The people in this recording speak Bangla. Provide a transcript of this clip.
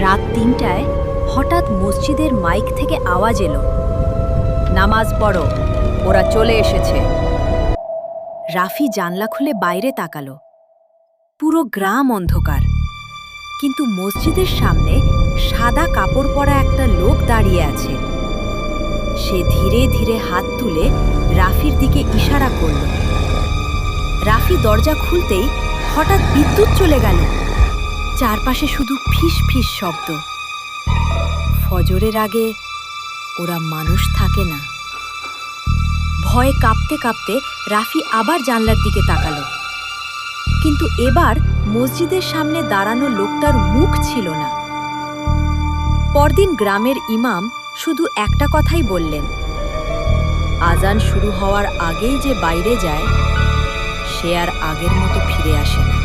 রাত ৩টায় হঠাৎ মসজিদের মাইক থেকে আওয়াজ এলো, নামাজ পড়ো, ওরা চলে এসেছে। রাফি জানলা খুলে বাইরে তাকালো। পুরো গ্রাম অন্ধকার, কিন্তু মসজিদের সামনে সাদা কাপড় পরা একটা লোক দাঁড়িয়ে আছে। সে ধীরে ধীরে হাত তুলে রাফির দিকে ইশারা করল। রাফি দরজা খুলতেই হঠাৎ বিদ্যুৎ চলে গেল। চারপাশে শুধু ফিস ফিস শব্দ। ফজরের আগে ওরা মানুষ থাকে না। ভয়ে কাঁপতে কাঁপতে রাফি আবার জানলার দিকে তাকালো, কিন্তু এবার মসজিদের সামনে দাঁড়ানো লোকটার মুখ ছিল না। পরদিন গ্রামের ইমাম শুধু একটা কথাই বললেন, আজান শুরু হওয়ার আগেই যে বাইরে যায় সে আর আগের মতো ফিরে আসে না।